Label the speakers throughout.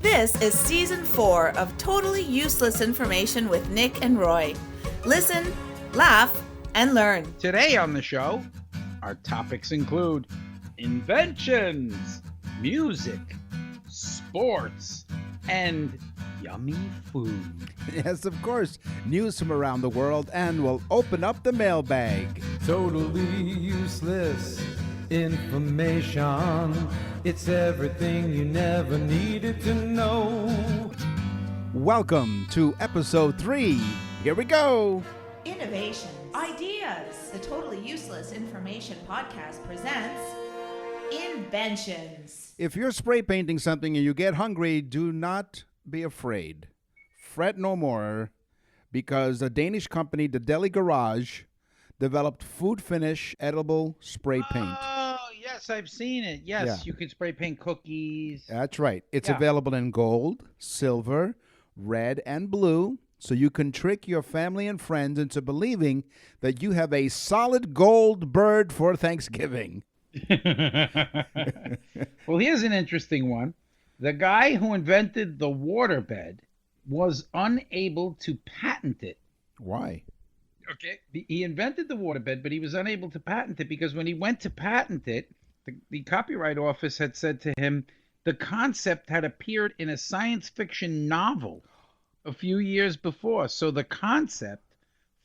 Speaker 1: This is Season 4 of Totally Useless Information with Nick and Roy. Listen, laugh, and learn.
Speaker 2: Today on the show, our topics include inventions, music, sports, and yummy food.
Speaker 3: Yes, of course. News from around the world, and we'll open up the mailbag.
Speaker 4: Totally useless information. It's everything you never needed to know.
Speaker 3: Welcome to episode 3. Here we go.
Speaker 1: Innovations, ideas. The Totally Useless Information Podcast presents Inventions.
Speaker 3: If you're spray painting something and you get hungry, do not be afraid. Fret no more, because a Danish company, the Deli Garage, developed food finish edible spray paint.
Speaker 2: Oh, yes, I've seen it. Yes,
Speaker 3: Yeah.
Speaker 2: You can spray paint cookies.
Speaker 3: That's right. It's
Speaker 2: Yeah.
Speaker 3: available in gold, silver, red, and blue, so you can trick your family and friends into believing that you have a solid gold bird for Thanksgiving.
Speaker 2: Well, here's an interesting one. The guy who invented the waterbed was unable to patent it.
Speaker 3: Why?
Speaker 2: Okay. He invented the waterbed, but he was unable to patent it because when he went to patent it, the Copyright Office had said to him the concept had appeared in a science fiction novel a few years before. So the concept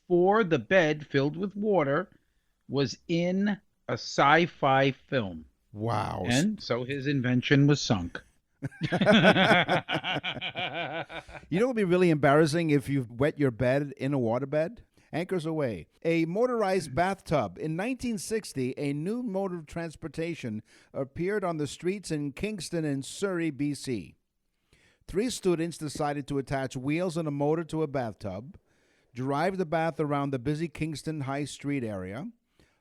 Speaker 2: for the bed filled with water was in a sci-fi film.
Speaker 3: Wow.
Speaker 2: And so his invention was sunk.
Speaker 3: You know what would be really embarrassing if you wet your bed in a waterbed? Anchors away. A motorized bathtub. In 1960, a new mode of transportation appeared on the streets in Kingston and Surrey, BC. 3 students decided to attach wheels and a motor to a bathtub, drive the bath around the busy Kingston High Street area.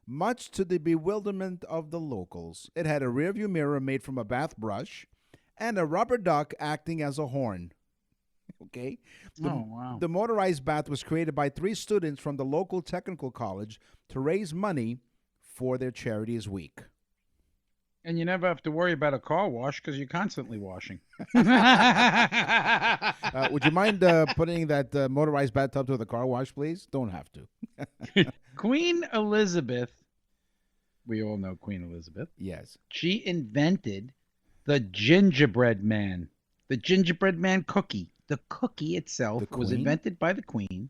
Speaker 3: Much to the bewilderment of the locals, it had a rearview mirror made from a bath brush and a rubber duck acting as a horn. Okay?
Speaker 2: Wow.
Speaker 3: The motorized bath was created by 3 students from the local technical college to raise money for their charities week.
Speaker 2: And you never have to worry about a car wash because you're constantly washing.
Speaker 3: Would you mind putting that motorized bathtub to the car wash, please? Don't have to.
Speaker 2: Queen Elizabeth, we all know Queen Elizabeth.
Speaker 3: Yes.
Speaker 2: She invented the gingerbread man. The gingerbread man cookie. The cookie itself was
Speaker 3: Queen?
Speaker 2: invented by the Queen.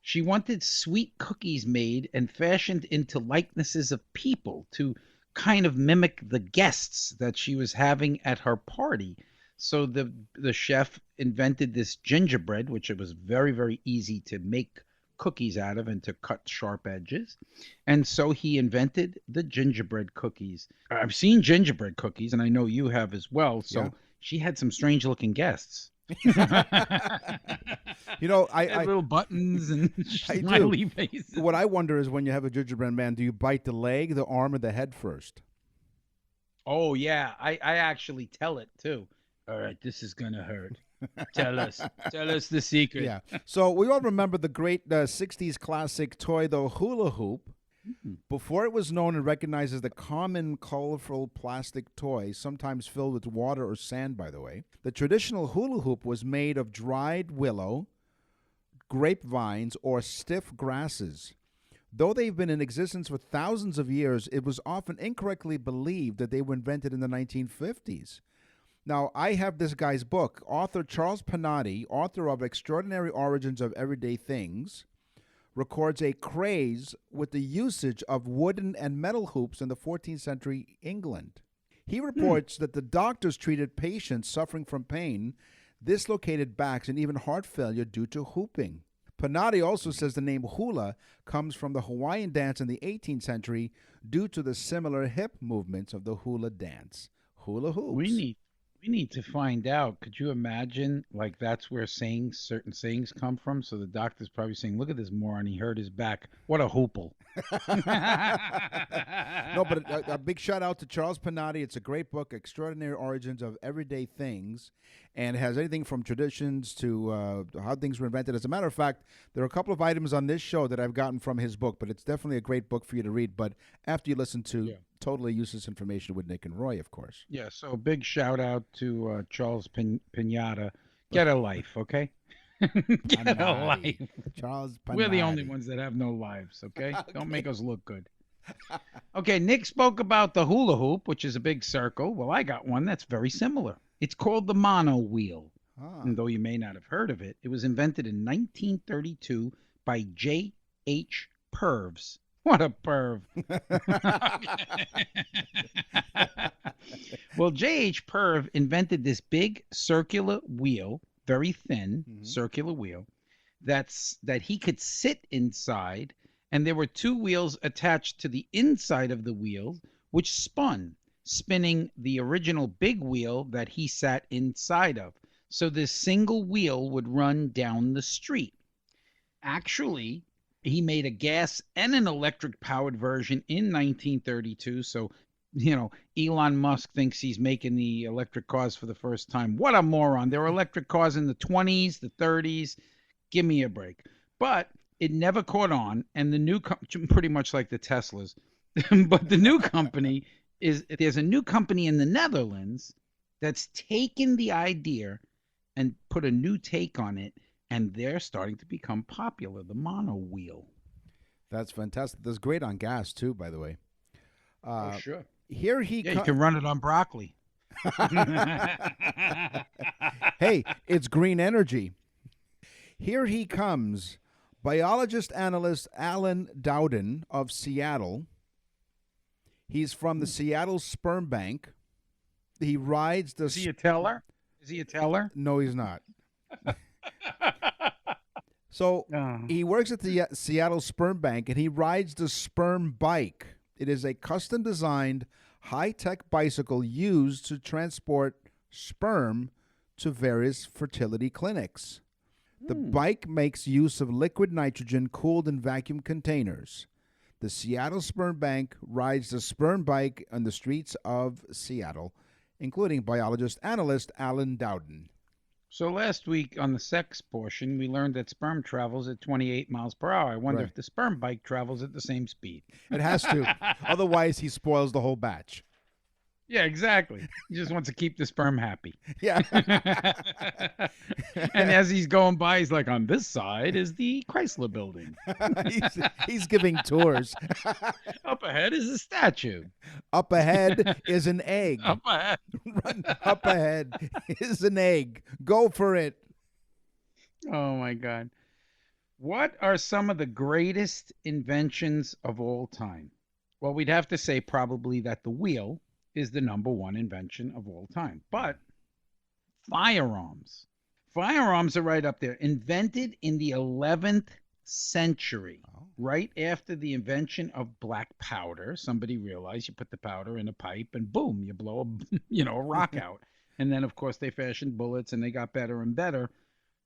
Speaker 2: She wanted sweet cookies made and fashioned into likenesses of people to kind of mimic the guests that she was having at her party. So the chef invented this gingerbread, which it was very, very easy to make cookies out of and to cut sharp edges. And so he invented the gingerbread cookies. I've seen gingerbread cookies, and I know you have as well. So
Speaker 3: Yeah.
Speaker 2: she had some strange looking guests.
Speaker 3: You know,
Speaker 2: Had
Speaker 3: I
Speaker 2: little buttons and
Speaker 3: I do.
Speaker 2: smiley faces.
Speaker 3: what I wonder is when you have a gingerbread man, do you bite the leg, the arm, or the head first?
Speaker 2: Oh yeah, I actually tell it too. All right, this is gonna hurt. Tell us the secret.
Speaker 3: Yeah. So we all remember the great 60s classic toy, the hula hoop. Before it was known and recognized as the common colorful plastic toy, sometimes filled with water or sand, by the way, the traditional hula hoop was made of dried willow, grapevines, or stiff grasses. Though they've been in existence for thousands of years, it was often incorrectly believed that they were invented in the 1950s. Now, I have this guy's book. Author Charles Panatti, author of Extraordinary Origins of Everyday Things, records a craze with the usage of wooden and metal hoops in the 14th century England. He reports that the doctors treated patients suffering from pain, dislocated backs, and even heart failure due to hooping. Panatti also says the name hula comes from the Hawaiian dance in the 18th century due to the similar hip movements of the hula dance. Hula hoops.
Speaker 2: We need to find out. Could you imagine, like, that's where certain sayings come from? So the doctor's probably saying, look at this moron, he hurt his back. What a hoople.
Speaker 3: No, but a big shout out to Charles Panatti. It's a great book, Extraordinary Origins of Everyday Things, and it has anything from traditions to how things were invented. As a matter of fact, there are a couple of items on this show that I've gotten from his book, but it's definitely a great book for you to read. But after you listen to Totally Useless Information with Nick and Roy, of course.
Speaker 2: Yeah, so big shout out to Charles Pinata. Get a life, okay? Get a
Speaker 3: Panatti.
Speaker 2: life.
Speaker 3: Charles Panatti.
Speaker 2: We're the only ones that have no lives, okay? Don't make us look good. Okay, Nick spoke about the hula hoop, which is a big circle. Well, I got one that's very similar. It's called the mono wheel. And though you may not have heard of it, it was invented in 1932 by J.H. Purves. What a perv. Well, J.H. Purv invented this big circular wheel, very thin circular wheel, that he could sit inside, and there were two wheels attached to the inside of the wheel, which spun, spinning the original big wheel that he sat inside of. So this single wheel would run down the street. Actually, he made a gas and an electric powered version in 1932. So, Elon Musk thinks he's making the electric cars for the first time. What a moron. There were electric cars in the 20s, the 30s. Give me a break. But it never caught on. And the new, pretty much like the Teslas. But the new company there's a new company in the Netherlands that's taken the idea and put a new take on it, and they're starting to become popular, the mono wheel.
Speaker 3: That's fantastic. That's great on gas, too, by the way.
Speaker 2: Sure.
Speaker 3: Here
Speaker 2: you can run it on broccoli.
Speaker 3: Hey, it's green energy. Here he comes, biologist analyst Alan Dowden of Seattle. He's from the Seattle Sperm Bank. He rides the...
Speaker 2: Is he a teller?
Speaker 3: No, he's not. So he works at the Seattle Sperm Bank, and he rides the sperm bike. It is a custom-designed, high-tech bicycle used to transport sperm to various fertility clinics. The bike makes use of liquid nitrogen cooled in vacuum containers. The Seattle Sperm Bank rides the sperm bike on the streets of Seattle, including biologist analyst Alan Dowden.
Speaker 2: So last week on the sex portion, we learned that sperm travels at 28 miles per hour. I wonder if the sperm bike travels at the same speed.
Speaker 3: It has to. Otherwise, he spoils the whole batch.
Speaker 2: Yeah, exactly. He just wants to keep the sperm happy.
Speaker 3: Yeah.
Speaker 2: And as he's going by, he's like, on this side is the Chrysler building.
Speaker 3: he's giving tours.
Speaker 2: Up ahead is a statue.
Speaker 3: Up ahead is an egg.
Speaker 2: Up ahead.
Speaker 3: Up ahead is an egg. Go for it.
Speaker 2: Oh, my God. What are some of the greatest inventions of all time? Well, we'd have to say probably that the wheel is the number one invention of all time. But firearms. Firearms are right up there. Invented in the 11th century, right after the invention of black powder. Somebody realized you put the powder in a pipe and boom, you blow a rock out. And then, of course, they fashioned bullets and they got better and better.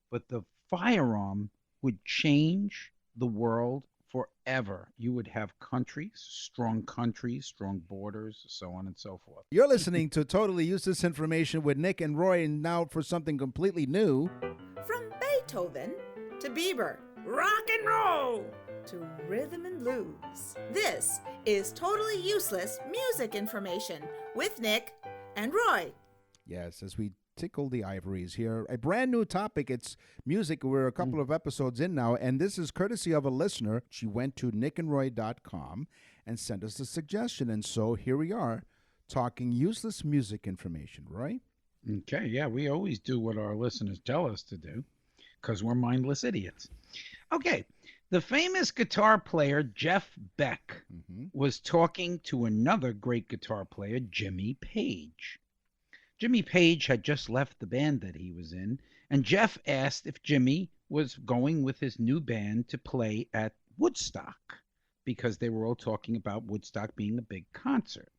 Speaker 2: But the firearm would change the world forever. You would have countries, strong borders, so on and so forth.
Speaker 3: You're listening to Totally Useless Information with Nick and Roy, and now for something completely new.
Speaker 1: From Beethoven to Bieber, rock and roll to rhythm and blues. This is Totally Useless Music Information with Nick and Roy.
Speaker 3: Yes, as we tickle the ivories here, a brand new topic. It's music. We're a couple of episodes in now, and this is courtesy of a listener. She went to nickandroy.com and sent us a suggestion, and so here we are talking useless music information, right?
Speaker 2: Okay, yeah, we always do what our listeners tell us to do because we're mindless idiots. Okay, the famous guitar player Jeff Beck was talking to another great guitar player, Jimmy Page. Jimmy Page had just left the band that he was in, and Jeff asked if Jimmy was going with his new band to play at Woodstock, because they were all talking about Woodstock being a big concert.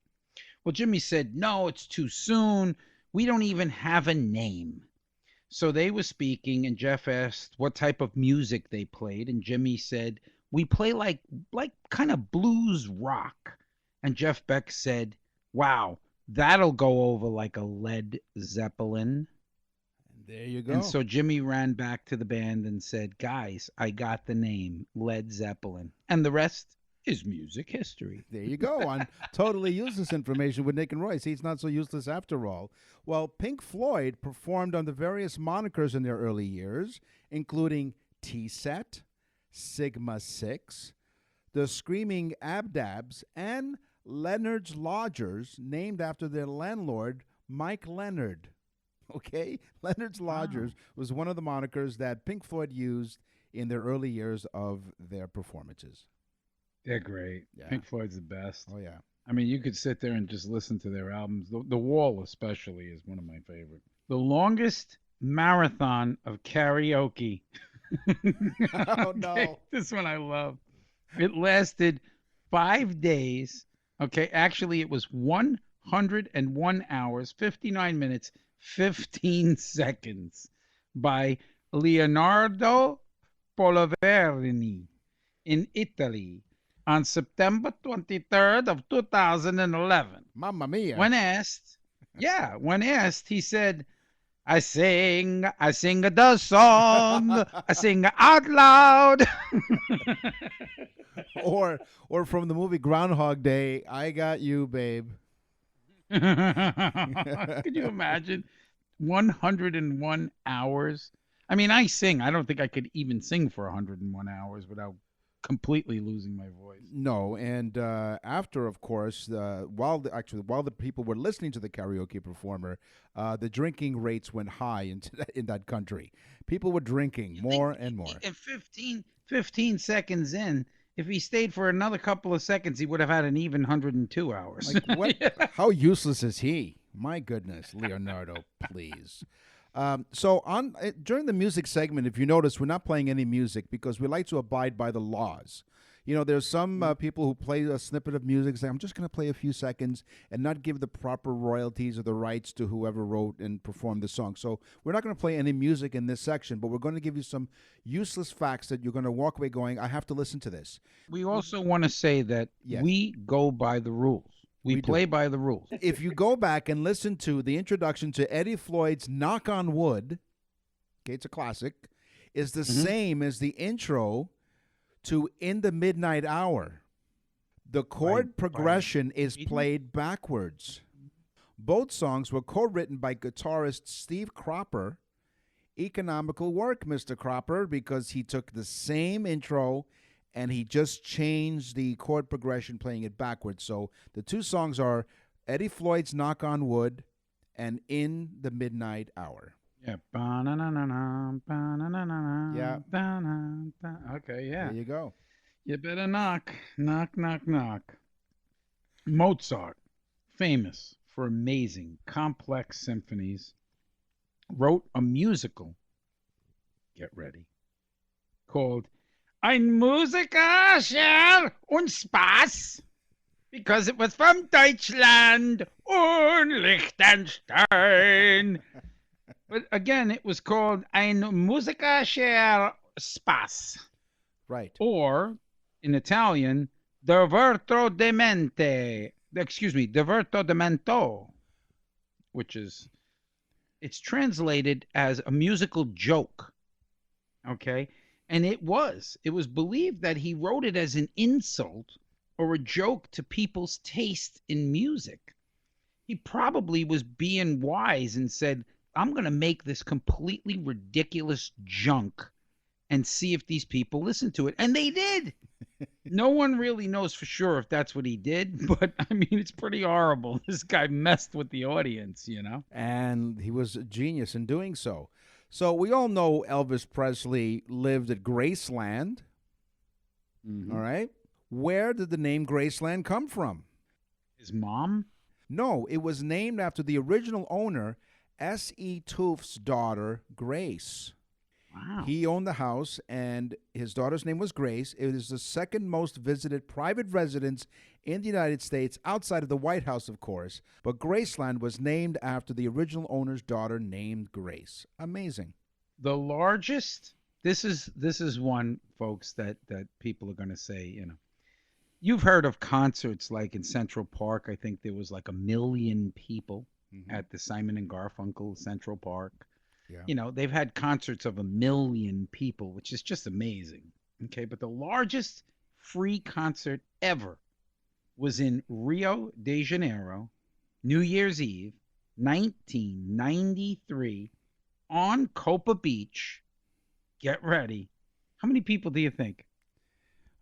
Speaker 2: Well, Jimmy said, no, it's too soon. We don't even have a name. So they were speaking, and Jeff asked what type of music they played, and Jimmy said, we play like kind of blues rock. And Jeff Beck said, wow, that'll go over like a Led Zeppelin.
Speaker 3: There you go.
Speaker 2: And so Jimmy ran back to the band and said, guys, I got the name, Led Zeppelin. And the rest is music history.
Speaker 3: There you go on totally useless information with Nick and Roy. See, it's not so useless after all. Well, Pink Floyd performed under various monikers in their early years, including T-Set, Sigma 6, the Screaming Abdabs, and Leonard's Lodgers, named after their landlord, Mike Leonard. Okay? Leonard's Lodgers was one of the monikers that Pink Floyd used in their early years of their performances.
Speaker 2: They're great.
Speaker 3: Yeah.
Speaker 2: Pink Floyd's the best.
Speaker 3: Oh, yeah.
Speaker 2: I mean, you could sit there and just listen to their albums. The Wall, especially, is one of my favorites. The longest marathon of karaoke.
Speaker 3: Oh, no.
Speaker 2: Okay, this one I love. It lasted 5 days. Okay, actually, it was 101 hours, 59 minutes, 15 seconds by Leonardo Polverini in Italy on September 23rd of 2011.
Speaker 3: Mamma mia.
Speaker 2: When asked, he said, I sing the song, I sing out loud.
Speaker 3: or from the movie Groundhog Day, I got you, babe.
Speaker 2: Could you imagine 101 hours? I mean, I sing. I don't think I could even sing for 101 hours without completely losing my voice.
Speaker 3: No, and after, of course, while the people were listening to the karaoke performer, the drinking rates went high in that country. People were drinking more and more.
Speaker 2: And 15 seconds in, if he stayed for another couple of seconds, he would have had an even 102 hours.
Speaker 3: Like, what? Yeah. How useless is he? My goodness, Leonardo, please. So during the music segment, if you notice, we're not playing any music because we like to abide by the laws. You know, there's some people who play a snippet of music and say, I'm just going to play a few seconds and not give the proper royalties or the rights to whoever wrote and performed the song. So we're not going to play any music in this section, but we're going to give you some useless facts that you're going to walk away going, I have to listen to this.
Speaker 2: We also want to say that we go by the rules. We play by the rules.
Speaker 3: If you go back and listen to the introduction to Eddie Floyd's Knock on Wood, okay, it's a classic, is the same as the intro to In the Midnight Hour. The chord progression is played backwards. Both songs were co-written by guitarist Steve Cropper. Economical work, Mr. Cropper, because he took the same intro and he just changed the chord progression, playing it backwards. So the two songs are Eddie Floyd's Knock on Wood and In the Midnight Hour.
Speaker 2: Yeah.
Speaker 3: Yeah.
Speaker 2: Okay, yeah.
Speaker 3: There you go.
Speaker 2: You better knock. Knock, knock, knock. Mozart, famous for amazing, complex symphonies, wrote a musical, get ready, called Ein Musiker Scher und Spaß, because it was from Deutschland und Liechtenstein. But again, it was called Ein Musiker Scher Spaß.
Speaker 3: Right.
Speaker 2: Or, in Italian, Divertimento, which is, it's translated as a musical joke. Okay? And it was believed that he wrote it as an insult or a joke to people's taste in music. He probably was being wise and said, I'm going to make this completely ridiculous junk and see if these people listen to it. And they did. No one really knows for sure if that's what he did, but I mean, it's pretty horrible. This guy messed with the audience, you know?
Speaker 3: And he was a genius in doing so. So we all know Elvis Presley lived at Graceland.
Speaker 2: Mm-hmm.
Speaker 3: All right. Where did the name Graceland come from?
Speaker 2: His mom?
Speaker 3: No, it was named after the original owner, S.E. Tooff's daughter, Grace.
Speaker 2: Wow.
Speaker 3: He owned the house, and his daughter's name was Grace. It is the second most visited private residence in the United States, outside of the White House, of course. But Graceland was named after the original owner's daughter, named Grace. Amazing.
Speaker 2: The largest, this is one, folks, that people are going to say, you know, you've heard of concerts like in Central Park. I think there was like 1 million people at the Simon and Garfunkel Central Park.
Speaker 3: Yeah.
Speaker 2: You know, they've had concerts of 1 million people, which is just amazing. Okay, but the largest free concert ever was in Rio de Janeiro, New Year's Eve, 1993, on Copa Beach. Get ready. How many people do you think?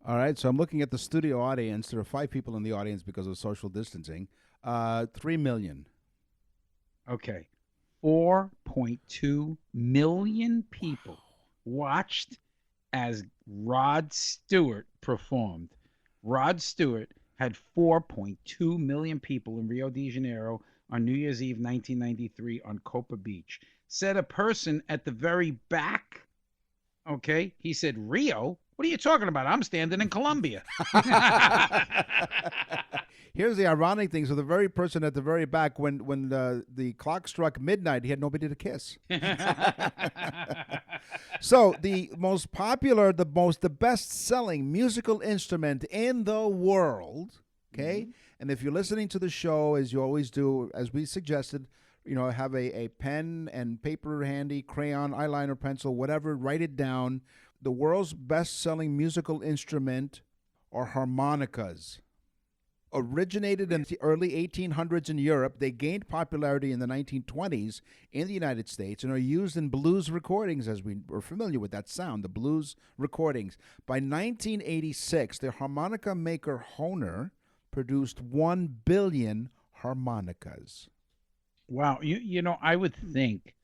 Speaker 3: All right, so I'm looking at the studio audience. There are 5 people in the audience because of social distancing. 3 million.
Speaker 2: Okay. 4.2 million people watched as Rod Stewart performed. Rod Stewart had 4.2 million people in Rio de Janeiro on New Year's Eve 1993 on Copa Beach. Said a person at the very back, okay, he said, Rio? What are you talking about? I'm standing in Colombia.
Speaker 3: Here's the ironic thing. So the very person at the very back, when the clock struck midnight, he had nobody to kiss. So the most popular, the best-selling musical instrument in the world, okay? And if you're listening to the show, as you always do, as we suggested, have a pen and paper handy, crayon, eyeliner, pencil, whatever, write it down. The world's best-selling musical instrument are harmonicas. Originated in the early 1800s in Europe, they gained popularity in the 1920s in the United States and are used in blues recordings, as we are familiar with that sound, the blues recordings. By 1986, the harmonica maker Hohner produced 1 billion harmonicas.
Speaker 2: Wow. I would think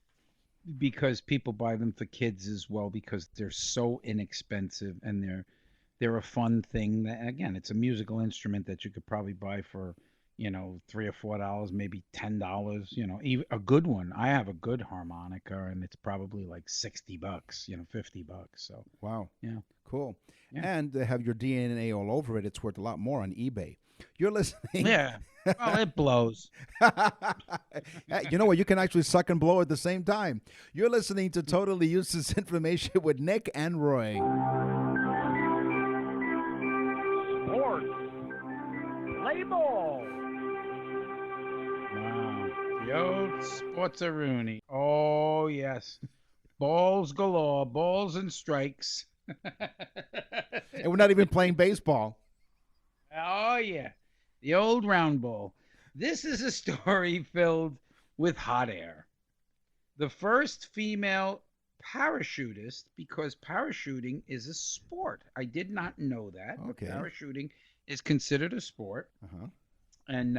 Speaker 2: because people buy them for kids as well because they're so inexpensive and they're a fun thing. That, again, it's a musical instrument that you could probably buy for, $3 or $4, maybe $10, even a good one. I have a good harmonica and it's probably like $60, $50. So,
Speaker 3: wow.
Speaker 2: Yeah.
Speaker 3: Cool.
Speaker 2: Yeah.
Speaker 3: And they have your DNA all over it. It's worth a lot more on eBay. You're listening.
Speaker 2: Yeah. Well, it blows.
Speaker 3: You know what? You can actually suck and blow at the same time. You're listening to Totally Useless Information with Nick and Roy.
Speaker 5: Sports. Play ball.
Speaker 2: Wow. The old sports-a-rooney. Oh, yes. Balls galore. Balls and strikes.
Speaker 3: And we're not even playing baseball.
Speaker 2: Oh, yeah. The old round ball. This is a story filled with hot air. The first female parachutist, because parachuting is a sport. I did not know that.
Speaker 3: Okay.
Speaker 2: Parachuting is considered a sport.
Speaker 3: Uh-huh.
Speaker 2: And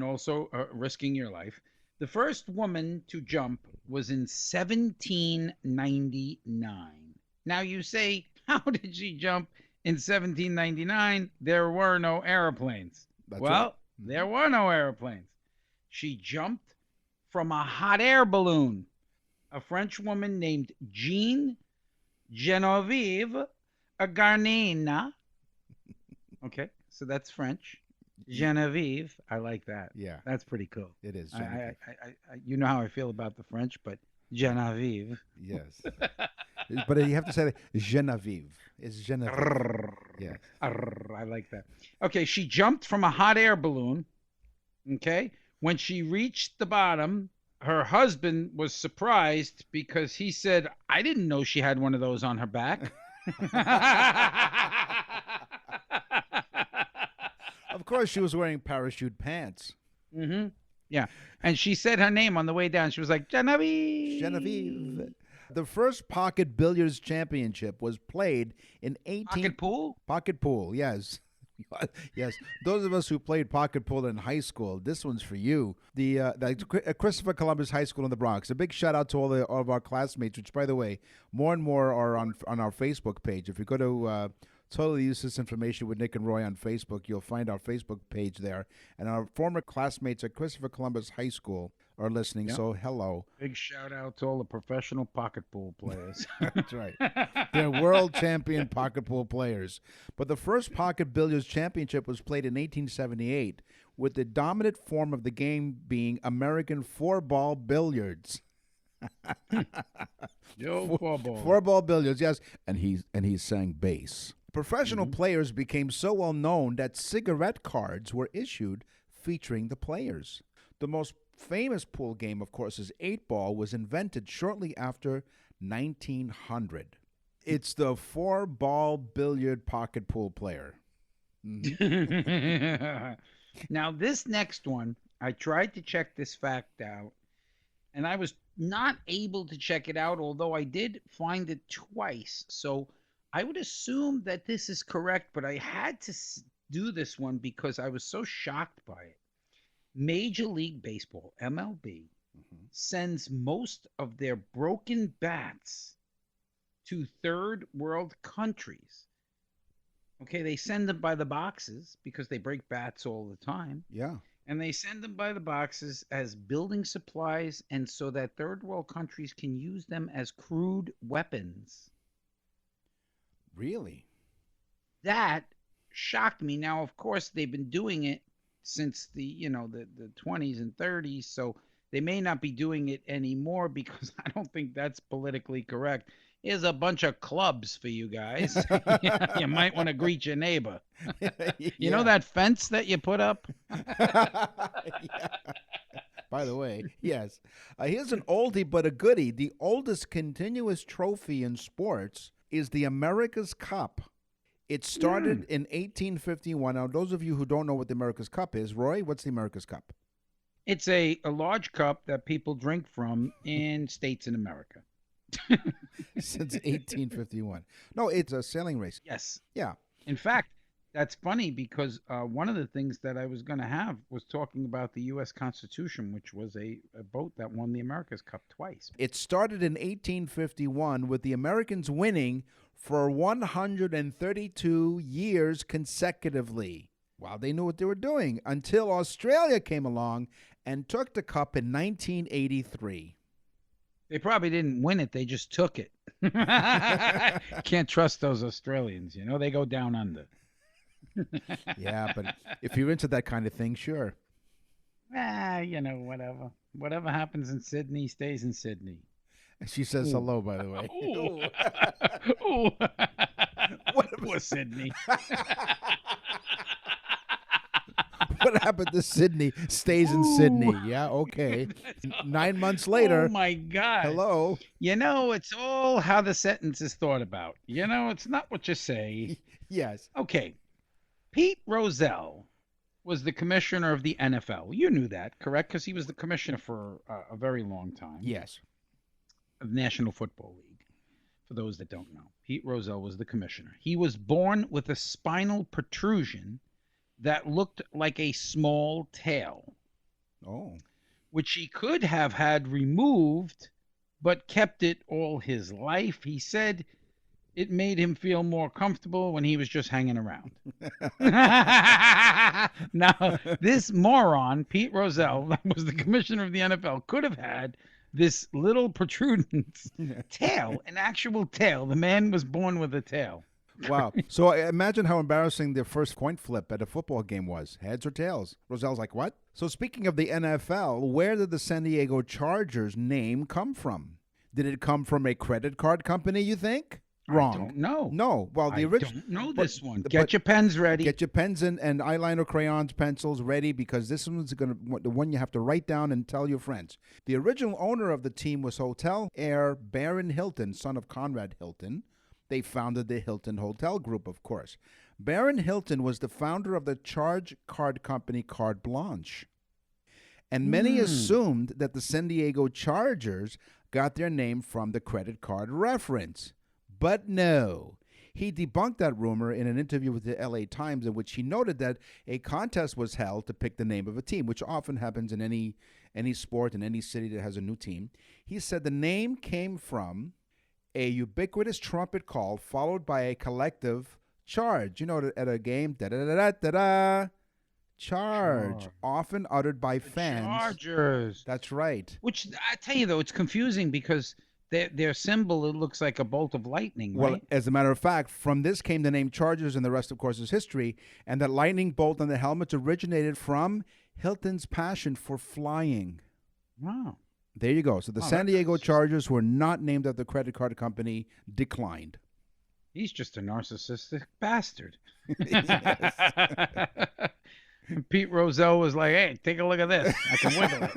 Speaker 2: also risking your life. The first woman to jump was in 1799. Now you say, how did she jump in 1799? There were no airplanes.
Speaker 3: That's
Speaker 2: well,
Speaker 3: right.
Speaker 2: there were no airplanes. She jumped from a hot air balloon. A French woman named Jean Genevieve Garnina. Okay, so that's French. Genevieve, I like that.
Speaker 3: Yeah.
Speaker 2: That's pretty cool.
Speaker 3: It is.
Speaker 2: I you know how I feel about the French, but Genevieve.
Speaker 3: Yes. But you have to say Genevieve. It's Genevieve. Yes.
Speaker 2: I like that. Okay, she jumped from a hot air balloon. Okay, when she reached the bottom, her husband was surprised because he said, "I didn't know she had one of those on her back."
Speaker 3: Of course, she was wearing parachute pants.
Speaker 2: Mm-hmm. Yeah, and she said her name on the way down. She was like, Genevieve.
Speaker 3: Genevieve. The first pocket billiards championship was played in 18...
Speaker 2: Pocket pool?
Speaker 3: Pocket pool, yes. Yes. Those of us who played pocket pool in high school, this one's for you. The Christopher Columbus High School in the Bronx. A big shout out to all of our classmates, which, by the way, more and more are on our Facebook page. If you go to Totally Useless Information with Nick and Roy on Facebook, you'll find our Facebook page there. And our former classmates at Christopher Columbus High School are listening,
Speaker 2: Yep.
Speaker 3: so hello.
Speaker 2: Big shout out to all the professional pocket pool players.
Speaker 3: That's right. They're world champion pocket pool players. But the first pocket billiards championship was played in 1878, with the dominant form of the game being American four-ball billiards.
Speaker 2: Yo, four-ball.
Speaker 3: Four-ball billiards, yes. And he sang bass. Professional players became so well known that cigarette cards were issued featuring the players. The most famous pool game, of course, is 8-ball, was invented shortly after 1900. It's the 4-ball billiard pocket pool player.
Speaker 2: Now, this next one, I tried to check this fact out, and I was not able to check it out, although I did find it twice. So I would assume that this is correct, but I had to do this one because I was so shocked by it. Major League Baseball, MLB, sends most of their broken bats to third world countries. Okay, they send them by the boxes because they break bats all the time.
Speaker 3: Yeah.
Speaker 2: And they send them by the boxes as building supplies, and so that third world countries can use them as crude weapons.
Speaker 3: Really?
Speaker 2: That shocked me. Now, of course, they've been doing it since the 20s and 30s, so they may not be doing it anymore because I don't think that's politically correct. Here's a bunch of clubs for you guys. You might want to greet your neighbor. You know that fence that you put up?
Speaker 3: Yeah. By the way, yes. Here's an oldie but a goodie. The oldest continuous trophy in sports is the America's Cup. It started in 1851. Now, those of you who don't know what the America's Cup is, Roy, what's the America's Cup?
Speaker 2: It's a large cup that people drink from in states in America.
Speaker 3: Since 1851. No, it's a sailing race.
Speaker 2: Yes.
Speaker 3: Yeah.
Speaker 2: In fact, that's funny because one of the things that I was going to have was talking about the U.S. Constitution, which was a boat that won the America's Cup twice.
Speaker 3: It started in 1851 with the Americans winning for 132 years consecutively. Wow, they knew what they were doing until Australia came along and took the cup in 1983.
Speaker 2: They probably didn't win it. They just took it. Can't trust those Australians. They go down under.
Speaker 3: Yeah, but if you're into that kind of thing, sure.
Speaker 2: Whatever. Whatever happens in Sydney stays in Sydney.
Speaker 3: She says hello, by the way.
Speaker 2: Ooh. Ooh. Poor Sydney.
Speaker 3: What happened to Sydney stays in Sydney. Yeah, okay. 9 months later.
Speaker 2: Oh, my God.
Speaker 3: Hello.
Speaker 2: It's all how the sentence is thought about. It's not what you say.
Speaker 3: Yes.
Speaker 2: Okay. Pete Rozelle was the commissioner of the NFL. You knew that, correct? Because he was the commissioner for a very long time.
Speaker 3: Yes.
Speaker 2: Of the National Football League. For those that don't know, Pete Rozelle was the commissioner. He was born with a spinal protrusion that looked like a small tail.
Speaker 3: Oh.
Speaker 2: Which he could have had removed, but kept it all his life. He said it made him feel more comfortable when he was just hanging around. Now, this moron, Pete Rozelle, that was the commissioner of the NFL, could have had this little protruding tail, an actual tail. The man was born with a tail.
Speaker 3: Wow. So imagine how embarrassing the first coin flip at a football game was. Heads or tails? Roselle's like, what? So speaking of the NFL, where did the San Diego Chargers name come from? Did it come from a credit card company, you think? Wrong.
Speaker 2: I don't know.
Speaker 3: No. Well, the original.
Speaker 2: I don't know this one. Get your pens ready.
Speaker 3: Get your pens and eyeliner, crayons, pencils ready because this one's the one you have to write down and tell your friends. The original owner of the team was hotel heir Baron Hilton, son of Conrad Hilton. They founded the Hilton Hotel Group, of course. Baron Hilton was the founder of the charge card company Carte Blanche. And many assumed that the San Diego Chargers got their name from the credit card reference. But no. He debunked that rumor in an interview with the LA Times in which he noted that a contest was held to pick the name of a team, which often happens in any sport in any city that has a new team. He said the name came from a ubiquitous trumpet call followed by a collective charge. At a game, da-da-da-da-da-da, charge, often uttered by fans.
Speaker 2: Chargers.
Speaker 3: That's right.
Speaker 2: Which, I tell you, though, it's confusing because their symbol, it looks like a bolt of lightning, right?
Speaker 3: Well, as a matter of fact, from this came the name Chargers, and the rest, of course, is history. And that lightning bolt on the helmets originated from Hilton's passion for flying.
Speaker 2: Wow.
Speaker 3: There you go. So the San Diego Chargers, who were not named after the credit card company, declined.
Speaker 2: He's just a narcissistic bastard. And Pete Rozelle was like, hey, take a look at this. I can wiggle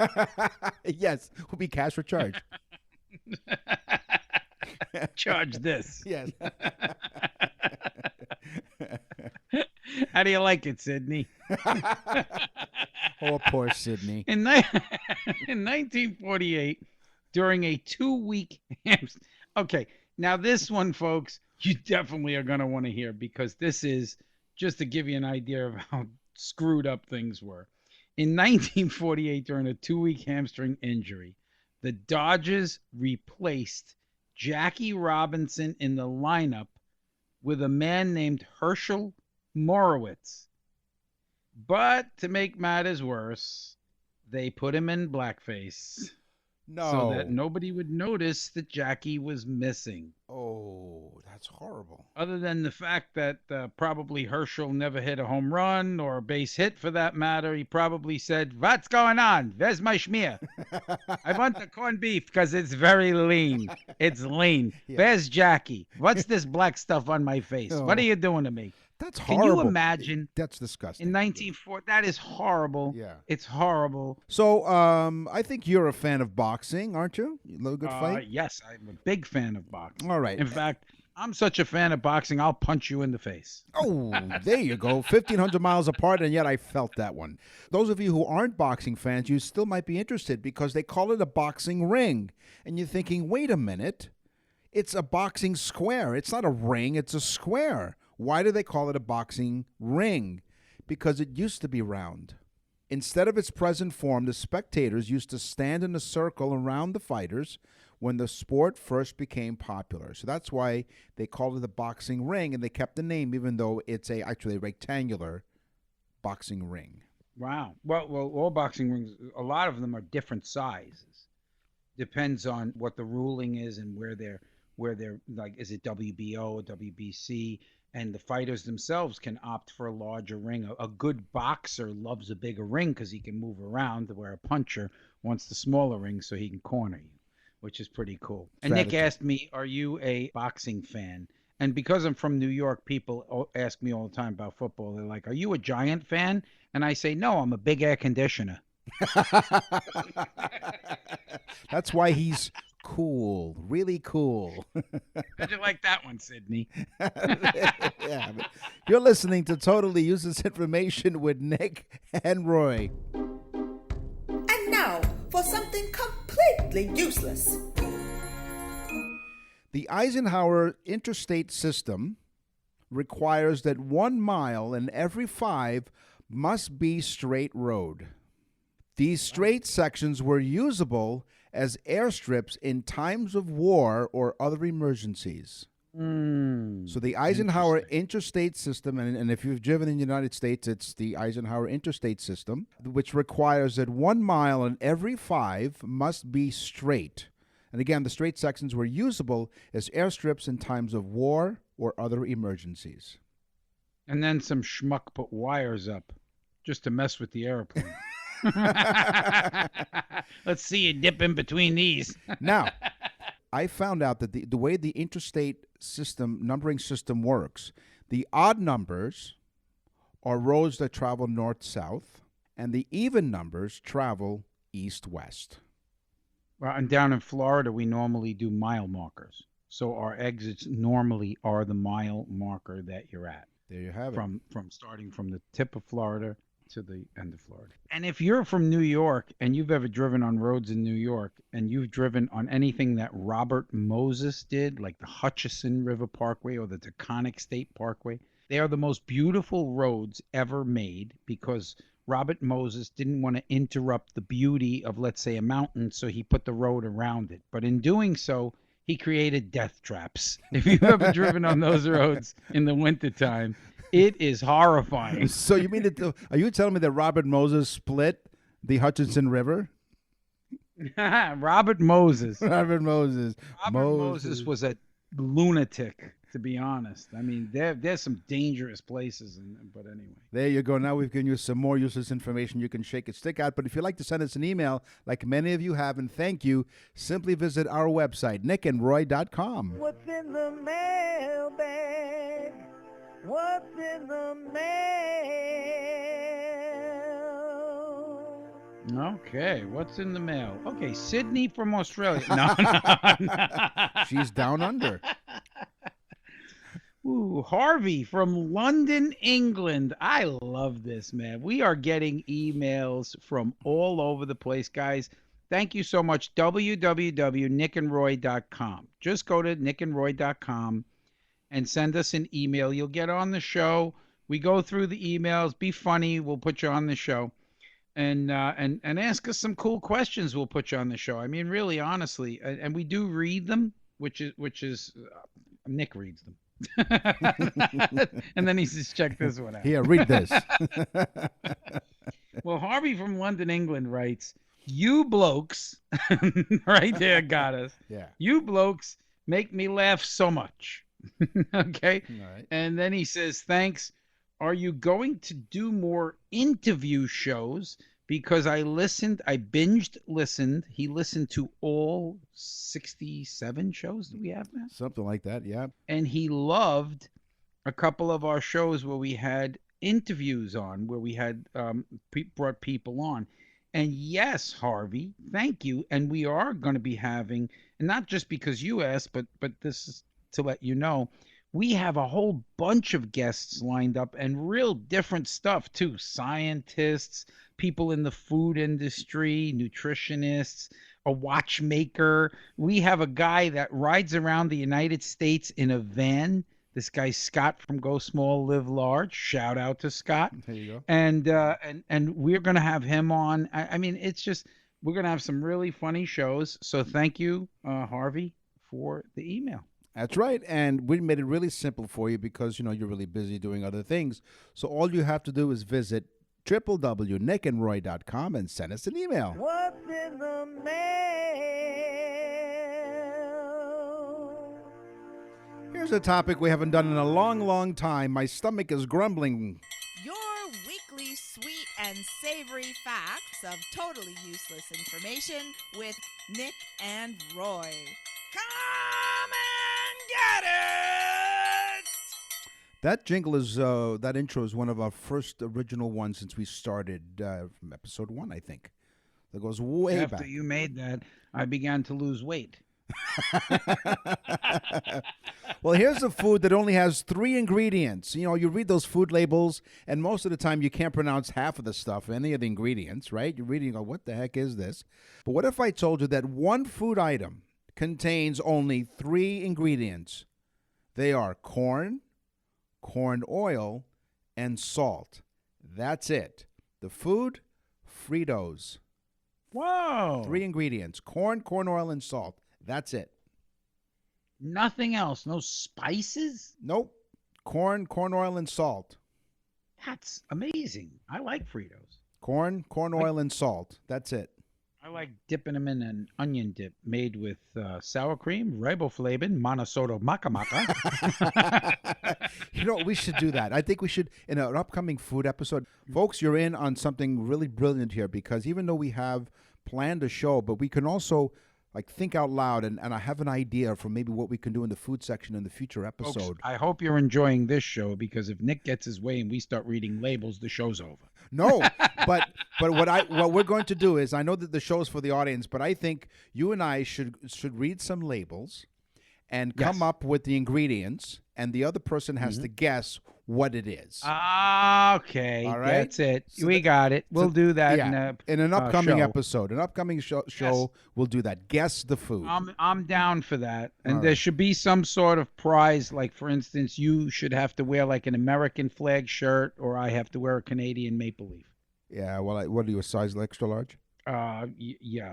Speaker 2: it.
Speaker 3: Yes, will be cash for charge.
Speaker 2: Charge this.
Speaker 3: Yes.
Speaker 2: How do you like it, Sydney?
Speaker 3: Oh, poor Sydney.
Speaker 2: In 1948, during a 2-week hamster. Okay, now this one, folks, you definitely are going to want to hear because this is just to give you an idea of how screwed up things were. In 1948, during a 2-week hamstring injury, the Dodgers replaced Jackie Robinson in the lineup with a man named Herschel Morowitz. But to make matters worse, they put him in blackface
Speaker 3: No.
Speaker 2: so that nobody would notice that Jackie was missing.
Speaker 3: Oh, that's horrible.
Speaker 2: Other than the fact that probably Herschel never hit a home run or a base hit for that matter, he probably said, "What's going on? Where's my schmear? I want the corned beef because it's very lean. It's lean.
Speaker 3: Yeah.
Speaker 2: Where's Jackie? What's this black stuff on my face?
Speaker 3: Oh.
Speaker 2: What are you doing to me?"
Speaker 3: That's
Speaker 2: Can
Speaker 3: horrible.
Speaker 2: you imagine?
Speaker 3: That's disgusting.
Speaker 2: In 1940, that is horrible.
Speaker 3: Yeah.
Speaker 2: It's horrible.
Speaker 3: So, I think you're a fan of boxing, aren't you? You love a good fight?
Speaker 2: Yes, I'm a big fan of boxing.
Speaker 3: All right.
Speaker 2: In fact, I'm such a fan of boxing, I'll punch you in the face.
Speaker 3: Oh, there you go. 1,500 miles apart, and yet I felt that one. Those of you who aren't boxing fans, you still might be interested because they call it a boxing ring. And you're thinking, wait a minute. It's a boxing square. It's not a ring, it's a square. Why do they call it a boxing ring? Because it used to be round. Instead of its present form, the spectators used to stand in a circle around the fighters when the sport first became popular. So that's why they called it a boxing ring, and they kept the name even though it's actually a rectangular boxing ring.
Speaker 2: Wow. Well, all boxing rings, a lot of them are different sizes. Depends on what the ruling is and where they're like, is it WBO or WBC? And the fighters themselves can opt for a larger ring. A good boxer loves a bigger ring because he can move around, where a puncher wants the smaller ring so he can corner you, which is pretty cool. And Nick asked me, are you a boxing fan? And because I'm from New York, people ask me all the time about football. They're like, are you a Giant fan? And I say, no, I'm a big air conditioner.
Speaker 3: That's why he's cool, really cool.
Speaker 2: How'd you like that one, Sydney?
Speaker 3: Yeah, you're listening to Totally Useless Information with Nick and Roy.
Speaker 1: And now for something completely useless.
Speaker 3: The Eisenhower interstate system requires that 1 mile in every 5 must be straight road. These straight sections were usable as airstrips in times of war or other emergencies. So the Eisenhower interstate system, and if you've driven in the United States, it's the Eisenhower interstate system, which requires that 1 mile in every 5 must be straight. And again, the straight sections were usable as airstrips in times of war or other emergencies.
Speaker 2: And then some schmuck put wires up just to mess with the airplane. Let's see you dip in between these.
Speaker 3: Now, I found out that the way the interstate system numbering system works, the odd numbers are roads that travel north-south, and the even numbers travel east-west.
Speaker 2: Well, and down in Florida, we normally do mile markers. So our exits normally are the mile marker that you're at.
Speaker 3: There you have it.
Speaker 2: From starting from the tip of Florida to the end of Florida. And if you're from New York and you've ever driven on roads in New York and you've driven on anything that Robert Moses did, like the Hutchison River Parkway or the Taconic State Parkway, they are the most beautiful roads ever made because Robert Moses didn't want to interrupt the beauty of, let's say, a mountain, so he put the road around it. But in doing so, he created death traps. If you've ever driven on those roads in the wintertime, it is horrifying.
Speaker 3: So you mean are you telling me that Robert Moses split the Hutchinson River?
Speaker 2: Robert Moses.
Speaker 3: Robert Moses.
Speaker 2: Robert Moses was a lunatic, to be honest. I mean, there's some dangerous places, but anyway.
Speaker 3: There you go. Now we've given you some more useless information you can shake a stick at. But if you'd like to send us an email, like many of you have, and thank you, simply visit our website, nickandroy.com.
Speaker 5: What's in the mailbag? What's in the mail?
Speaker 2: Okay, what's in the mail? Okay, Sydney from Australia. No, no, no.
Speaker 3: She's down under.
Speaker 2: Ooh, Harvey from London, England. I love this, man. We are getting emails from all over the place, guys. Thank you so much. www.nickandroy.com. Just go to nickandroy.com and send us an email. You'll get on the show. We go through the emails. Be funny. We'll put you on the show. And ask us some cool questions. We'll put you on the show. I mean, really, honestly, and we do read them, which is Nick reads them. And then he says, check this one out.
Speaker 3: Here, read this.
Speaker 2: Well, Harvey from London, England writes, you blokes, right there got us.
Speaker 3: Yeah.
Speaker 2: You blokes make me laugh so much. Okay.
Speaker 3: All right.
Speaker 2: And then he says, thanks. Are you going to do more interview shows? Because I binged listened. He listened to all 67 shows that we have now.
Speaker 3: Something like that, yeah.
Speaker 2: And he loved a couple of our shows where we had interviews on, where we had brought people on. And yes, Harvey, thank you. And we are going to be having, and not just because you asked, but this is to let you know, we have a whole bunch of guests lined up and real different stuff too. Scientists, people in the food industry, nutritionists, a watchmaker. We have a guy that rides around the United States in a van. This guy's Scott from Go Small, Live Large. Shout out to Scott.
Speaker 3: There you go.
Speaker 2: And we're going to have him on. I mean, it's just, we're going to have some really funny shows. So thank you, Harvey, for the email.
Speaker 3: That's right. And we made it really simple for you because, you're really busy doing other things. So all you have to do is visit www.nickandroy.com and send us an email.
Speaker 5: What's in the mail?
Speaker 3: Here's a topic we haven't done in a long, long time. My stomach is grumbling.
Speaker 1: Your weekly sweet and savory facts of totally useless information with Nick and Roy. Come and get it!
Speaker 3: That jingle is, that intro is one of our first original ones since we started from episode 1, I think. That goes way
Speaker 2: After
Speaker 3: back.
Speaker 2: you made that, I began to lose weight.
Speaker 3: Well, here's a food that only has 3 ingredients. You read those food labels, and most of the time you can't pronounce half of the stuff, any of the ingredients, right? You're reading, go, what the heck is this? But what if I told you that one food item contains only 3 ingredients? They are corn oil, and salt. That's it. The food, Fritos.
Speaker 2: Whoa.
Speaker 3: 3 ingredients: corn oil, and salt. That's it.
Speaker 2: Nothing else. No spices?
Speaker 3: Nope. Corn oil, and salt.
Speaker 2: That's amazing. I like Fritos.
Speaker 3: Corn oil, and salt. That's it.
Speaker 2: I like dipping them in an onion dip made with sour cream, riboflavin, monosoto maca maca.
Speaker 3: We should do that. I think we should, in an upcoming food episode. Folks, you're in on something really brilliant here, because even though we have planned a show, but we can also think out loud, and I have an idea for maybe what we can do in the food section in the future episode.
Speaker 2: Folks, I hope you're enjoying this show, because if Nick gets his way and we start reading labels, the show's over.
Speaker 3: No, but what we're going to do is, I know that the show's for the audience, but I think you and I should read some labels and come up with the ingredients, and the other person has to guess what it is.
Speaker 2: Okay.
Speaker 3: All right?
Speaker 2: That's it.
Speaker 3: So
Speaker 2: we got it. We'll do that
Speaker 3: in an upcoming
Speaker 2: show.
Speaker 3: episode. An upcoming show, we'll do that. Guess the food.
Speaker 2: I'm down for that. And
Speaker 3: All
Speaker 2: there
Speaker 3: right.
Speaker 2: should be some sort of prize. Like, for instance, you should have to wear an American flag shirt, or I have to wear a Canadian maple leaf.
Speaker 3: Yeah, well, what are you, a size extra large?
Speaker 2: Yeah.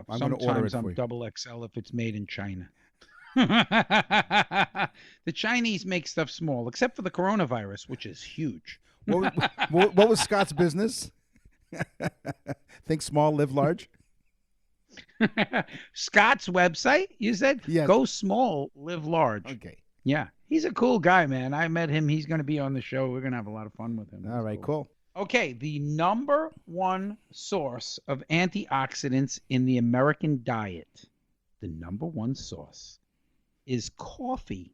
Speaker 3: I'm gonna order it
Speaker 2: Sometimes
Speaker 3: for
Speaker 2: I'm
Speaker 3: you.
Speaker 2: double XL if it's made in China. The Chinese make stuff small, except for the coronavirus, which is huge.
Speaker 3: What was Scott's business? Think small, live large?
Speaker 2: Scott's website, you said?
Speaker 3: Yes.
Speaker 2: Go small, live large.
Speaker 3: Okay.
Speaker 2: Yeah. He's a cool guy, man. I met him. He's going to be on the show. We're going to have a lot of fun with him.
Speaker 3: All right, cool.
Speaker 2: Okay, the number one source of antioxidants in the American diet, the number one source, is coffee.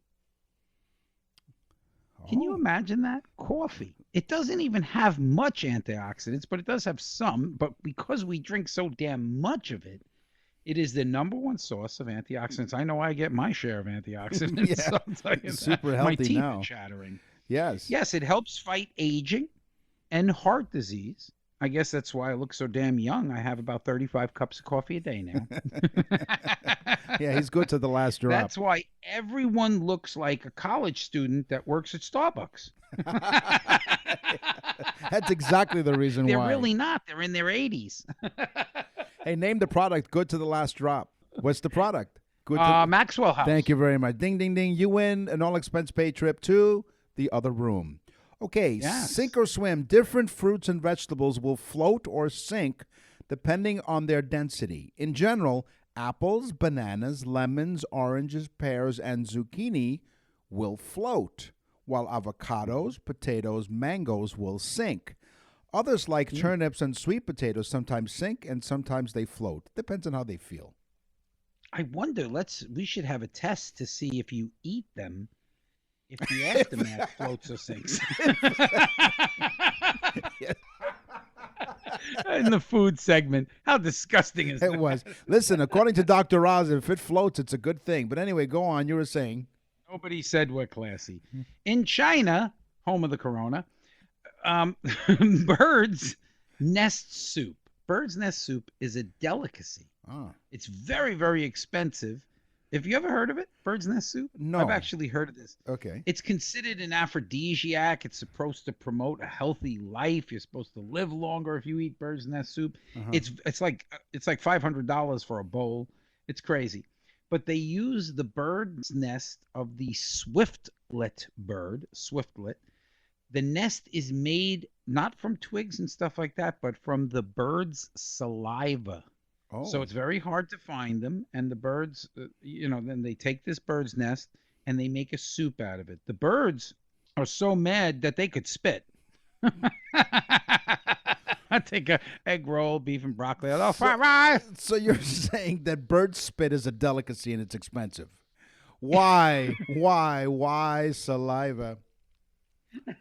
Speaker 2: Can you
Speaker 3: Oh.
Speaker 2: imagine that? Coffee. It doesn't even have much antioxidants, but it does have some. But because we drink so damn much of it, it is the number one source of antioxidants. I know I get my share of antioxidants.
Speaker 3: Yeah.
Speaker 2: So I'll tell you
Speaker 3: It's
Speaker 2: that.
Speaker 3: super
Speaker 2: My
Speaker 3: healthy
Speaker 2: teeth
Speaker 3: now.
Speaker 2: are chattering.
Speaker 3: Yes.
Speaker 2: Yes, it helps fight aging and heart disease. I guess that's why I look so damn young. I have about 35 cups of coffee a day now.
Speaker 3: Yeah, he's good to the last drop.
Speaker 2: That's why everyone looks like a college student that works at Starbucks.
Speaker 3: That's exactly the reason
Speaker 2: They're
Speaker 3: why.
Speaker 2: really not. They're in their 80s.
Speaker 3: Hey, name the product. Good to the last drop. What's the product? Good to.
Speaker 2: Maxwell House.
Speaker 3: Thank you very much. Ding, ding, ding. You win an all-expense paid trip to the other room. Okay,
Speaker 2: Yes.
Speaker 3: sink or swim. Different fruits and vegetables will float or sink depending on their density. In general, apples, bananas, lemons, oranges, pears, and zucchini will float, while avocados, potatoes, mangoes will sink. Others, like turnips and sweet potatoes, sometimes sink and sometimes they float. Depends on how they feel.
Speaker 2: I wonder, we should have a test to see if you eat them, if the aftermath floats or sinks. In the food segment. How disgusting is that?
Speaker 3: It was. Listen, according to Dr. Oz, if it floats, it's a good thing. But anyway, go on. You were saying.
Speaker 2: Nobody said we're classy. In China, home of the corona, bird's nest soup. Bird's nest soup is a delicacy.
Speaker 3: Ah.
Speaker 2: It's very, very expensive. Have you ever heard of it? Bird's nest soup?
Speaker 3: No.
Speaker 2: I've actually heard of this.
Speaker 3: Okay.
Speaker 2: It's considered an aphrodisiac. It's supposed to promote a healthy life. You're supposed to live longer if you eat bird's nest soup. It's like $500 for a bowl. It's crazy. But they use the bird's nest of the swiftlet bird, swiftlet. The nest is made not from twigs and stuff like that, but from the bird's saliva.
Speaker 3: Oh.
Speaker 2: So it's very hard to find them. And the birds, then they take this bird's nest and they make a soup out of it. The birds are so mad that they could spit. I take a egg roll, beef and broccoli. Fried rice.
Speaker 3: So you're saying that bird spit is a delicacy and it's expensive. Why? Why saliva?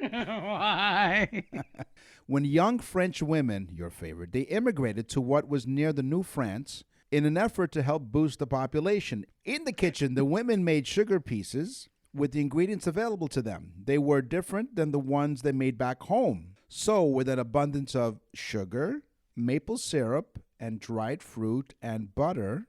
Speaker 2: Why?
Speaker 3: When young French women, your favorite, they immigrated to what was near the New France in an effort to help boost the population. In the kitchen, the women made sugar pieces with the ingredients available to them. They were different than the ones they made back home. So, with an abundance of sugar, maple syrup, and dried fruit and butter,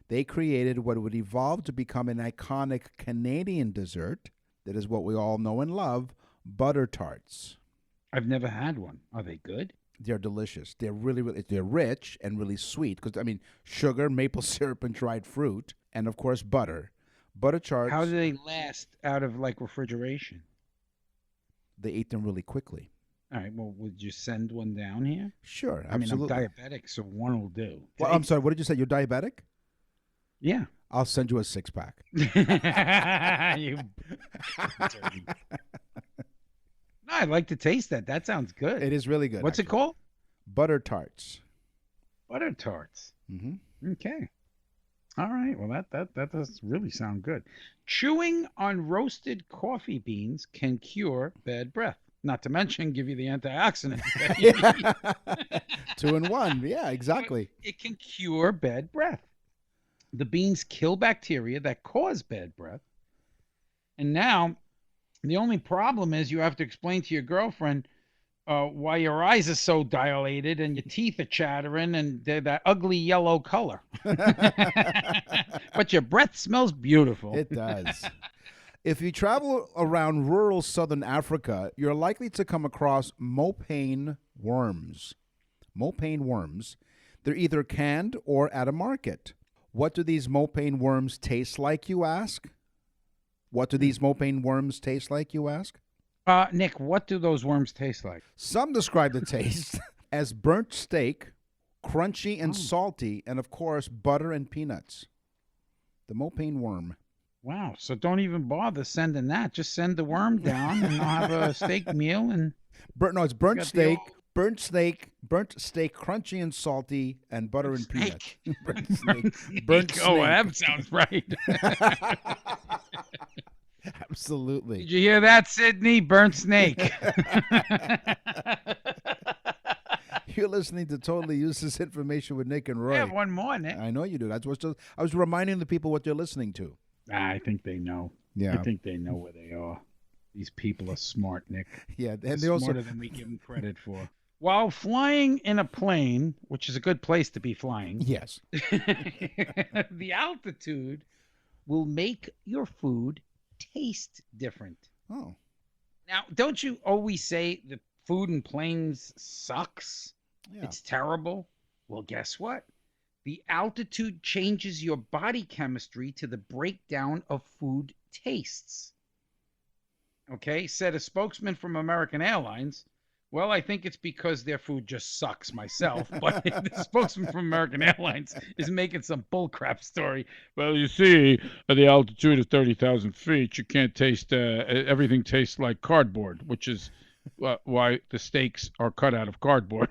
Speaker 3: they created what would evolve to become an iconic Canadian dessert that is what we all know and love, butter tarts.
Speaker 2: I've never had one. Are they good?
Speaker 3: They're delicious. They're they're rich and really sweet because, sugar, maple syrup, and dried fruit, and of course, butter. Butter tarts.
Speaker 2: How do they last out of refrigeration?
Speaker 3: They eat them really quickly.
Speaker 2: All right. Well, would you send one down here?
Speaker 3: Sure,
Speaker 2: I mean,
Speaker 3: absolutely.
Speaker 2: I'm diabetic, so one will do.
Speaker 3: Well, I'm sorry. What did you say? You're diabetic?
Speaker 2: Yeah.
Speaker 3: I'll send you a 6-pack.
Speaker 2: You dirty. No, I'd like to taste that. That sounds good.
Speaker 3: It is really good.
Speaker 2: What's it
Speaker 3: actually.
Speaker 2: called?
Speaker 3: Butter tarts.
Speaker 2: Butter tarts.
Speaker 3: Mm-hmm.
Speaker 2: Okay. All right. Well, that does really sound good. Chewing on roasted coffee beans can cure bad breath. Not to mention give you the antioxidant.
Speaker 3: 2 in 1. Yeah, exactly.
Speaker 2: It can cure bad breath. The beans kill bacteria that cause bad breath. And now, the only problem is you have to explain to your girlfriend why your eyes are so dilated and your teeth are chattering and they're that ugly yellow color. But your breath smells beautiful.
Speaker 3: It does. If you travel around rural southern Africa, you're likely to come across mopane worms. Mopane worms. They're either canned or at a market. What do these mopane worms taste like, you ask? What do these mopane worms taste like, you ask?
Speaker 2: Nick, what do those worms taste like?
Speaker 3: Some describe the taste as burnt steak, crunchy and salty, and of course, butter and peanuts. The mopane worm.
Speaker 2: Wow. So don't even bother sending that. Just send the worm down and I'll have a steak meal. And
Speaker 3: It's burnt
Speaker 2: Got the
Speaker 3: steak,
Speaker 2: old-
Speaker 3: burnt steak, crunchy and salty, and butter and peanuts.
Speaker 2: Snake.
Speaker 3: Burnt snake. Burnt
Speaker 2: Oh,
Speaker 3: snake.
Speaker 2: that sounds right.
Speaker 3: Absolutely.
Speaker 2: Did you hear that, Sydney? Burnt snake.
Speaker 3: You're listening to Totally Useless Information with Nick and
Speaker 2: I
Speaker 3: Roy.
Speaker 2: have one more, Nick.
Speaker 3: I know you do. I was reminding the people what they're listening to.
Speaker 2: I think they know.
Speaker 3: Yeah.
Speaker 2: I think they know where they are. These people are smart, Nick.
Speaker 3: Yeah,
Speaker 2: They're
Speaker 3: and they also
Speaker 2: smarter than we give them credit for. While flying in a plane, which is a good place to be flying,
Speaker 3: yes.
Speaker 2: the altitude will make your food taste different.
Speaker 3: Oh.
Speaker 2: Now, don't you always say the food in planes sucks?
Speaker 3: Yeah.
Speaker 2: It's terrible. Well, guess what? The altitude changes your body chemistry to the breakdown of food tastes. Okay, said a spokesman from American Airlines. Well, I think it's because their food just sucks myself, but the spokesman from American Airlines is making some bullcrap story. Well, you see, at the altitude of 30,000 feet, you can't taste, everything tastes like cardboard, which is why the steaks are cut out of cardboard.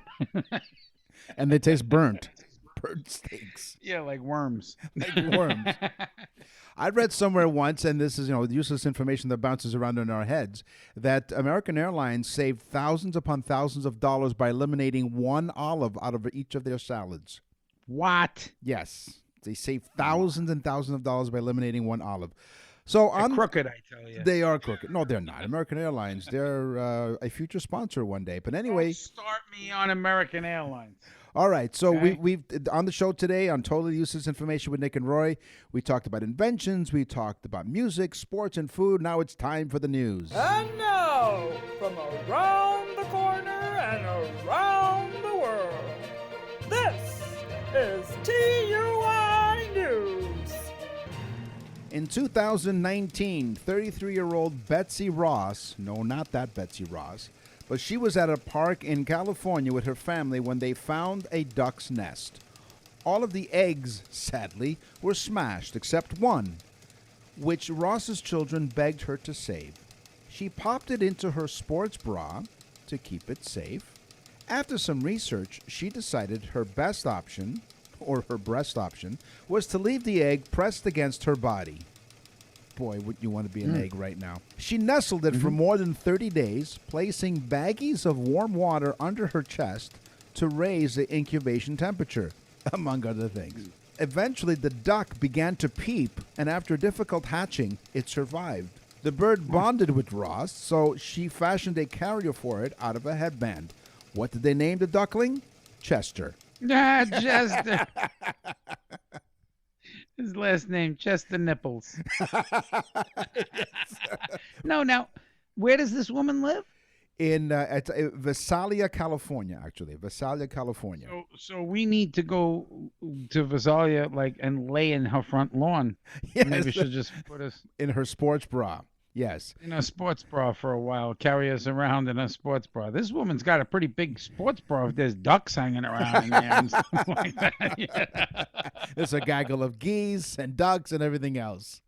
Speaker 3: And they taste burnt. Burnt steaks.
Speaker 2: Yeah, like worms.
Speaker 3: Like worms. I read somewhere once, and this is, useless information that bounces around in our heads, that American Airlines saved thousands upon thousands of dollars by eliminating one olive out of each of their salads.
Speaker 2: What?
Speaker 3: Yes. They saved thousands and thousands of dollars by eliminating one olive. So
Speaker 2: They're crooked, I tell you.
Speaker 3: They are crooked. No, they're not. American Airlines, they're a future sponsor one day. But anyway.
Speaker 2: Don't start me on American Airlines.
Speaker 3: All right, so
Speaker 2: Okay.
Speaker 3: we've on the show today on Totally Useless Information with Nick and Roy, we talked about inventions, we talked about music, sports, and food. Now it's time for the news.
Speaker 5: And now, from around the corner and around the world, this is TUI News.
Speaker 3: In 2019, 33-year-old Betsy Ross, no, not that Betsy Ross, but she was at a park in California with her family when they found a duck's nest. All of the eggs, sadly, were smashed except one, which Ross's children begged her to save. She popped it into her sports bra to keep it safe. After some research, she decided her best option, or her breast option, was to leave the egg pressed against her body. Boy, would you want to be an egg right now. She nestled it for more than 30 days, placing baggies of warm water under her chest to raise the incubation temperature, among other things. Eventually, the duck began to peep, and after difficult hatching, it survived. The bird bonded with Ross, so she fashioned a carrier for it out of a headband. What did they name the duckling? Chester.
Speaker 2: Ah, Chester. His last name, Chester Nipples. No, now, where does this woman live?
Speaker 3: In Visalia, California, actually. Visalia, California.
Speaker 2: So we need to go to Visalia, and lay in her front lawn.
Speaker 3: Yes.
Speaker 2: Maybe she'll just put us
Speaker 3: In her sports bra. Yes.
Speaker 2: in a sports bra for a while, carry us around in a sports bra. This woman's got a pretty big sports bra if there's ducks hanging around in there and stuff like that. Yeah.
Speaker 3: There's a gaggle of geese and ducks and everything else.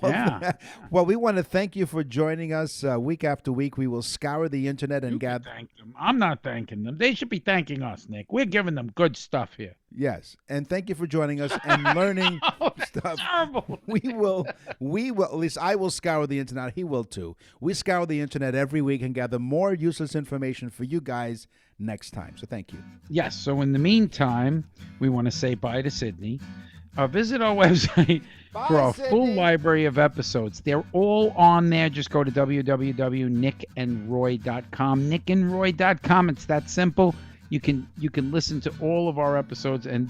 Speaker 2: Yeah.
Speaker 3: Well, we want to thank you for joining us week after week. We will scour the internet and
Speaker 2: You can
Speaker 3: gather.
Speaker 2: thank them. I'm not thanking them. They should be thanking us, Nick. We're giving them good stuff here.
Speaker 3: Yes, and thank you for joining us and learning stuff.
Speaker 2: Terrible.
Speaker 3: We will, at least I will scour the internet. He will too. We scour the internet every week and gather more useless information for you guys next time. So thank you.
Speaker 2: Yes. So in the meantime, we want to say bye to Sydney. Visit our website for our full library of episodes. They're all on there. Just go to www.nickandroy.com. Nickandroy.com. It's that simple. You can listen to all of our episodes, and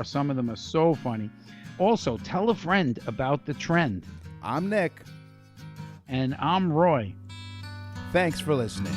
Speaker 2: some of them are so funny. Also, tell a friend about the trend.
Speaker 3: I'm Nick.
Speaker 2: And I'm Roy.
Speaker 3: Thanks for listening.